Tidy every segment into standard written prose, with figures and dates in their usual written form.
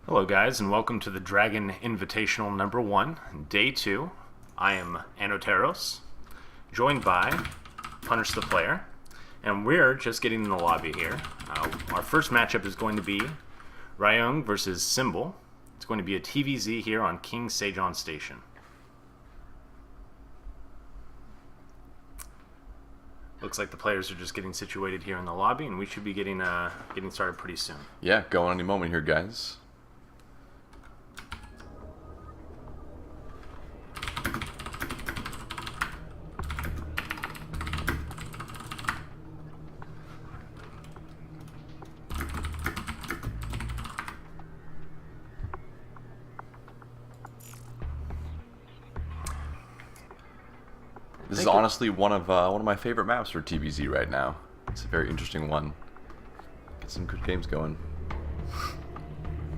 Hello, guys, and welcome to the Dragon Invitational number 1, day 2. I am Anoteros, joined by Punish the Player, and we're just getting in the lobby here. Our first matchup is going to be Ryung versus Symbol. It's going to be a TVZ here on King Sejong Station. Looks like the players are just getting situated here in the lobby, and we should be getting started pretty soon. Yeah, going any moment here, guys. This is honestly one of my favorite maps for TBZ right now. It's a very interesting one. Get some good games going.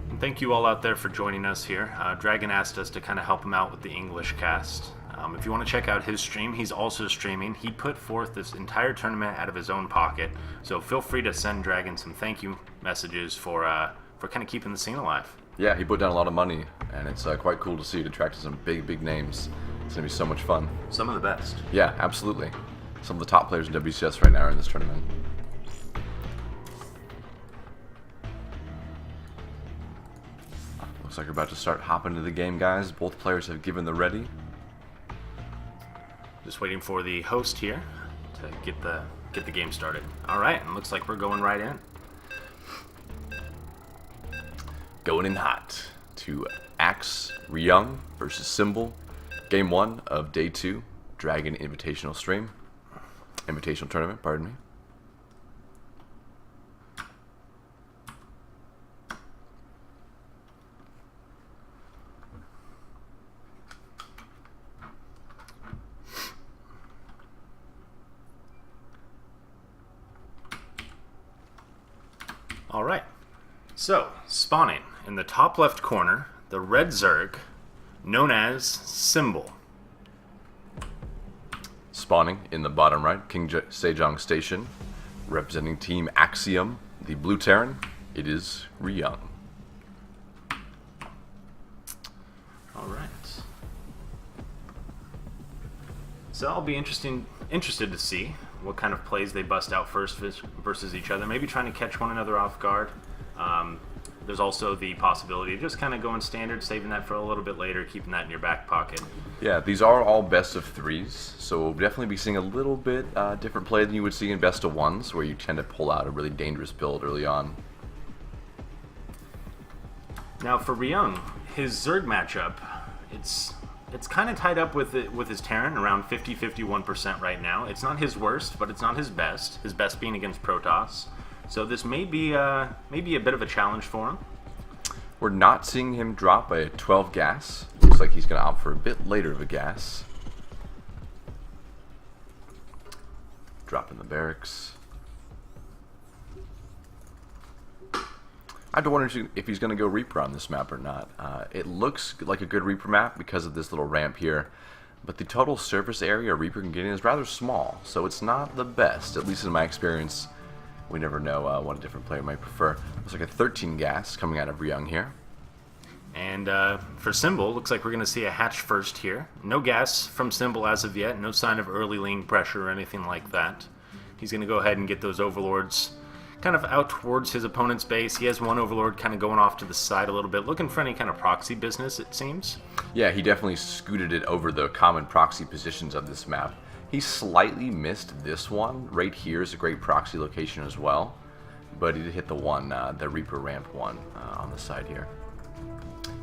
And thank you all out there for joining us here. Dragon asked us to kind of help him out with the English cast. If you want to check out his stream, he's also streaming. He put forth this entire tournament out of his own pocket. So feel free to send Dragon some thank you messages for kind of keeping the scene alive. Yeah, he put down a lot of money, and it's quite cool to see it attracted some big names. It's going to be so much fun. Some of the best. Yeah, absolutely. Some of the top players in WCS right now are in this tournament. Looks like we're about to start hopping into the game, guys. Both players have given the ready. Just waiting for the host here to get the game started. All right, and looks like we're going right in. Going in hot to Axe Ryung versus Symbol. Game 1 of Day 2, Dragon Invitational Stream. Invitational Tournament, pardon me. Alright, so spawning in the top left corner, the red Zerg, known as Symbol. Spawning in the bottom right, King Sejong Station, representing Team Axiom, the Blue Terran, it is Ryung. Alright. So I'll be interested to see what kind of plays they bust out first versus each other. Maybe trying to catch one another off guard. There's also the possibility of just kind of going standard, saving that for a little bit later, keeping that in your back pocket. Yeah, these are all best of 3s, so we'll definitely be seeing a little bit different play than you would see in best of 1s, where you tend to pull out a really dangerous build early on. Now for Ryung, his Zerg matchup, it's kind of tied up with his Terran, around 50-51% right now. It's not his worst, but it's not his best. His best being against Protoss. So this may be a bit of a challenge for him. We're not seeing him drop a 12 gas. Looks like he's going to opt for a bit later of a gas. Dropping the barracks. I wonder if he's going to go Reaper on this map or not. It looks like a good Reaper map because of this little ramp here. But the total surface area Reaper can get in is rather small. So it's not the best, at least in my experience. We never know what a different player might prefer. Looks like a 13 gas coming out of Ryung here. And for Symbol, looks like we're going to see a hatch first here. No gas from Symbol as of yet. No sign of early lane pressure or anything like that. He's going to go ahead and get those Overlords kind of out towards his opponent's base. He has one Overlord kind of going off to the side a little bit, looking for any kind of proxy business, it seems. Yeah, he definitely scooted it over the common proxy positions of this map. He slightly missed this one. Right here is a great proxy location as well. But he did hit the one, the Reaper ramp one on the side here.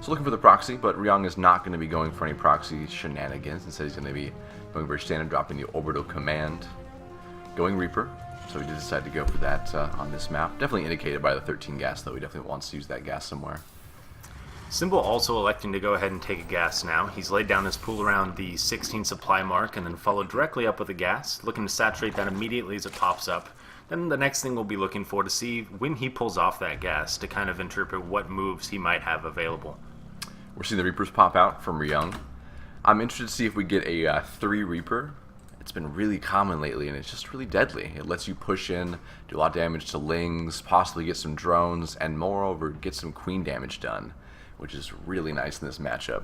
So looking for the proxy, but Ryung is not going to be going for any proxy shenanigans. Instead he's going to be going very standard, dropping the orbital command. Going Reaper. So he did decide to go for that on this map. Definitely indicated by the 13 gas, though. He definitely wants to use that gas somewhere. Symbol also electing to go ahead and take a gas now. He's laid down his pool around the 16 supply mark and then followed directly up with a gas, looking to saturate that immediately as it pops up. Then the next thing we'll be looking for to see when he pulls off that gas to kind of interpret what moves he might have available. We're seeing the Reapers pop out from Ryung. I'm interested to see if we get a 3 Reaper It's been really common lately, and it's just really deadly. It lets you push in, do a lot of damage to Lings, possibly get some drones, and moreover, get some queen damage done, which is really nice in this matchup.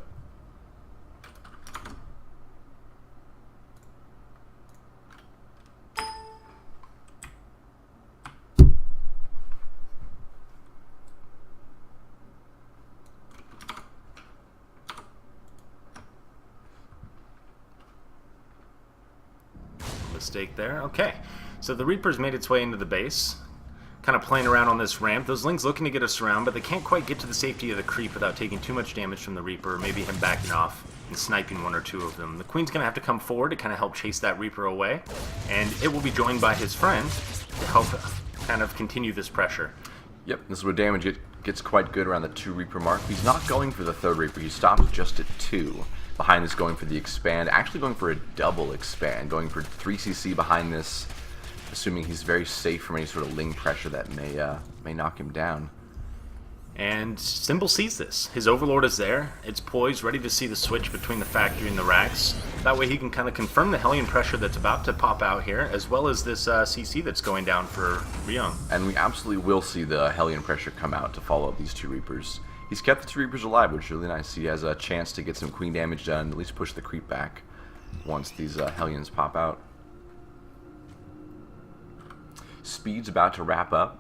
Mistake there. Okay, so the Reaper's made its way into the base, kind of playing around on this ramp. Those Lings looking to get us around, but they can't quite get to the safety of the creep without taking too much damage from the Reaper, maybe him backing off and sniping one or two of them. The Queen's going to have to come forward to kind of help chase that Reaper away, and it will be joined by his friend to help kind of continue this pressure. Yep, this is where damage gets quite good around the 2 Reaper mark. He's not going for the 3rd Reaper, he stops just at 2. Behind this, going for the expand, actually going for a double expand, going for 3cc behind this, assuming he's very safe from any sort of Ling pressure that may knock him down. And Symbol sees this. His Overlord is there. It's poised, ready to see the switch between the factory and the racks. That way he can kind of confirm the Hellion pressure that's about to pop out here, as well as this CC that's going down for Ryung. And we absolutely will see the Hellion pressure come out to follow up these 2 Reapers. He's kept the 2 Reapers alive, which is really nice. He has a chance to get some queen damage done, at least push the creep back once these Hellions pop out. Speed's about to wrap up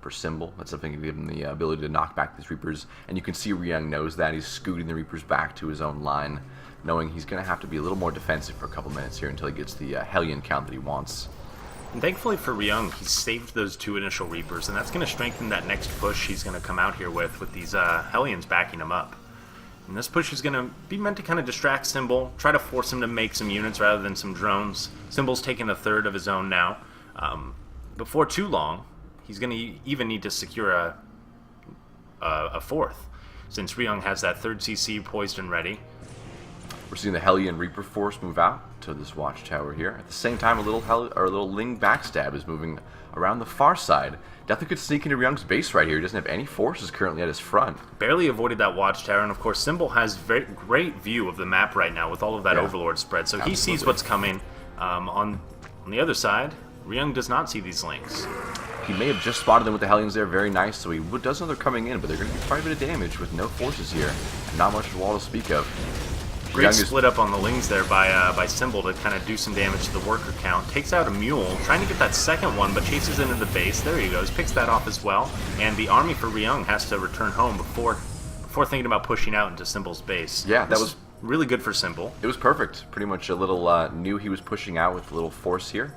for Symbol. That's something to give him the ability to knock back these Reapers. And you can see Ryung knows that. He's scooting the Reapers back to his own line, knowing he's going to have to be a little more defensive for a couple minutes here until he gets the Hellion count that he wants. And thankfully for Ryung, he saved those 2 initial Reapers, and that's going to strengthen that next push he's going to come out here with these Hellions backing him up. And this push is going to be meant to kind of distract Symbol, try to force him to make some units rather than some drones. Symbol's taking a 3rd of his own now. Before too long, he's going to even need to secure a 4th, since Ryung has that 3rd CC poised and ready. We're seeing the Hellion Reaper force move out to this watchtower here. At the same time, a little Ling backstab is moving around the far side. Definitely could sneak into Ryung's base right here. He doesn't have any forces currently at his front. Barely avoided that watchtower, and of course Symbol has very great view of the map right now with all of that Overlord spread, so he sees what's coming. On the other side, Ryung does not see these Lings. He may have just spotted them with the Hellions there, very nice, so he does know they're coming in, but they're going to do quite a bit of damage with no forces here, and not much wall to speak of. Great split up on the Lings there by Symbol to kind of do some damage to the worker count. Takes out a Mule, trying to get that second one, but chases into the base. There he goes, picks that off as well. And the army for Ryung has to return home before thinking about pushing out into Symbol's base. Yeah, that was really good for Symbol. It was perfect. Pretty much a little knew he was pushing out with a little force here.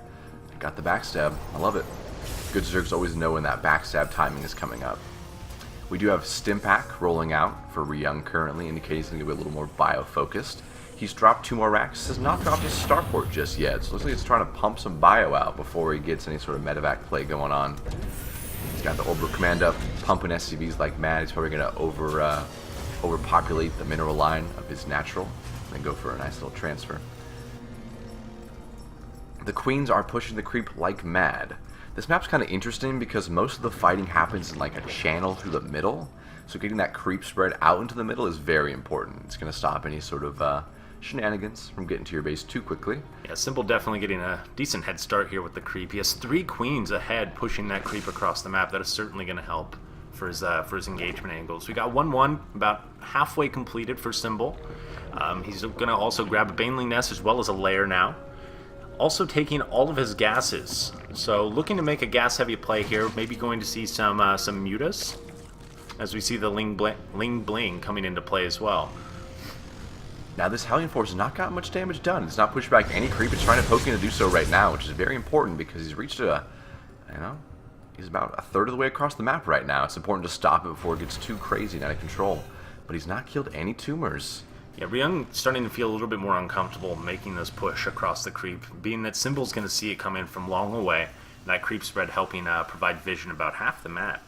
Got the backstab. I love it. Good Zergs always know when that backstab timing is coming up. We do have Stimpak rolling out for Ryung currently, indicating he's going to be a little more bio-focused. He's dropped 2 more racks, has not dropped his starport just yet, so it looks like he's trying to pump some bio out before he gets any sort of medevac play going on. He's got the Orbital Command up, pumping SCVs like mad. He's probably going to overpopulate the mineral line of his natural, and then go for a nice little transfer. The Queens are pushing the creep like mad. This map's kind of interesting because most of the fighting happens in like a channel through the middle, so getting that creep spread out into the middle is very important. It's going to stop any sort of shenanigans from getting to your base too quickly. Yeah, Symbol definitely getting a decent head start here with the creep. He has 3 Queens ahead pushing that creep across the map. That is certainly going to help for his engagement angles. We got 1-1, about halfway completed for Symbol. He's going to also grab a Baneling Nest as well as a Lair now. Also taking all of his gases, so looking to make a gas-heavy play here. Maybe going to see some Mutas, as we see the Ling Bling coming into play as well. Now this Hellion Force has not got much damage done. It's not pushed back any creep. It's trying to poke in to do so right now, which is very important because he's reached he's about a third of the way across the map right now. It's important to stop it before it gets too crazy and out of control. But he's not killed any tumors. Yeah, Ryung starting to feel a little bit more uncomfortable making this push across the creep, being that Symbol's going to see it come in from long away, and that creep spread helping provide vision about half the map.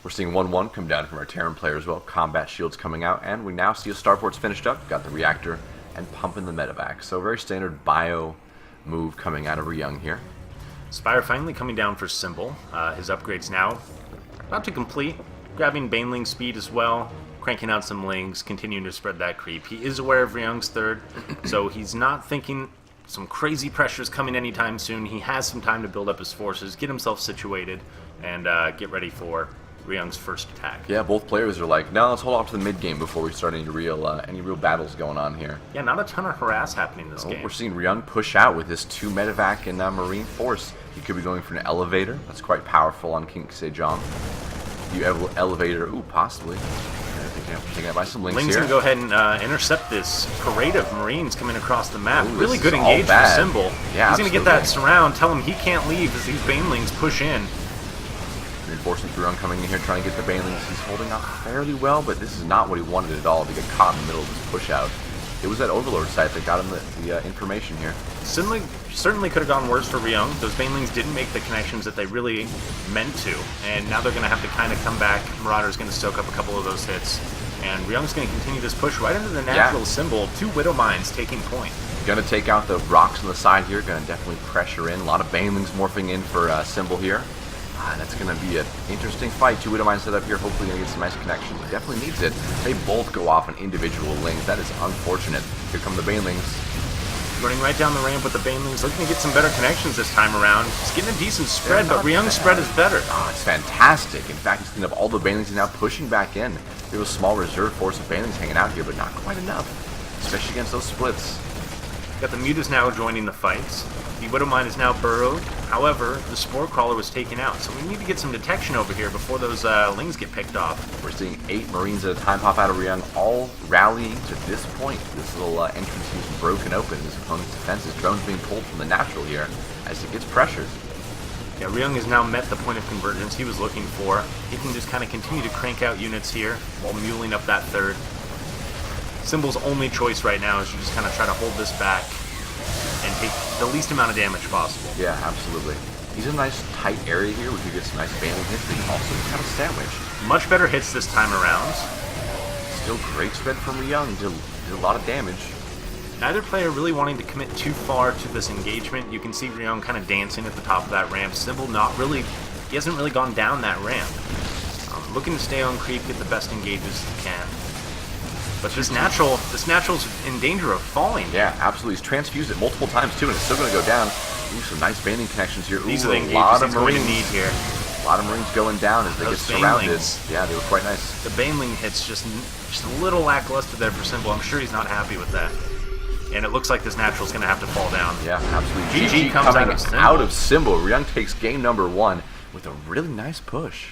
We're seeing 1-1 come down from our Terran player as well. Combat shields coming out, and we now see a starport's finished up, got the reactor, and pumping the medevac. So a very standard bio move coming out of Ryung here. Spire finally coming down for Symbol. His upgrades now about to complete. Grabbing Baneling speed as well. cranking out some lings, continuing to spread that creep. He is aware of Ryung's third, so he's not thinking some crazy pressures coming anytime soon. He has some time to build up his forces, get himself situated, and get ready for Ryung's first attack. Yeah, both players are like, no, let's hold off to the mid game before we start any real battles going on here. Yeah, not a ton of harass happening this game. We're seeing Ryung push out with his 2 medevac and Marine Force. He could be going for an elevator. That's quite powerful on King Sejong. You have elevator, ooh, possibly. Taking out by some links Ling's here. gonna go ahead and intercept this parade of Marines coming across the map. Ooh, really this good is all engage for bad. Symbol. Yeah, he's gonna get absolutely. that surround. Tell him he can't leave as these Banelings push in. Reinforcements Ryung coming in here trying to get the Banelings. He's holding out fairly well, but this is not what he wanted at all to get caught in the middle of this push out. It was that Overlord site that got him the information here. Certainly could have gone worse for Ryung. Those Banelings didn't make the connections that they really meant to, and now they're going to have to kind of come back. Marauder's going to soak up a couple of those hits, and Ryung's going to continue this push right into the natural Symbol. 2 Widow Mines taking point. Gonna take out the rocks on the side here. Gonna definitely pressure in. A lot of Banelings morphing in for Symbol here. That's gonna be an interesting fight. 2 Widow Mines set up here. Hopefully gonna get some nice connections. He definitely needs it. They both go off on individual lings. That is unfortunate. Here come the Banelings. Running right down the ramp with the Banelings, looking to get some better connections this time around. He's getting a decent spread, but Ryung's spread is better. Oh, it's fantastic. In fact, he's cleaned up all the Banelings and now pushing back in. There was a small reserve force of Banelings hanging out here, but not quite enough, especially against those splits. Got the Mutas now joining the fights. The Widow Mine is now burrowed. However, the Spore Crawler was taken out, so we need to get some detection over here before those lings get picked off. We're seeing 8 Marines at a time pop out of Ryung, all rallying to this point. This little entrance is broken open. His opponent's defenses. Drones being pulled from the natural here as it gets pressured. Yeah, Ryung has now met the point of convergence he was looking for. He can just kind of continue to crank out units here while muling up that third. Symbol's only choice right now is to just kind of try to hold this back and take the least amount of damage possible. Yeah, absolutely. He's in a nice tight area here. We could get some nice banding hits, but he also kind of sandwiched. Much better hits this time around. Still great spread from Ryung. Did a lot of damage. Neither player really wanting to commit too far to this engagement. You can see Ryung kind of dancing at the top of that ramp. Symbol not really, he hasn't really gone down that ramp. Looking to stay on creep, get the best engages he can. But this natural's in danger of falling. Yeah, absolutely. He's transfused it multiple times too, and it's still going to go down. Ooh, some nice banding connections here. Ooh, These are the a lot engages of he's going Marines. to need here. A lot of Marines going down as they Those get surrounded. Banelings. Yeah, they were quite nice. The Baneling hits just a little lackluster there for Symbol. I'm sure he's not happy with that. And it looks like this natural's going to have to fall down. Yeah, absolutely. GG GG comes coming out of Symbol. out of Symbol. Ryung takes game number 1 with a really nice push.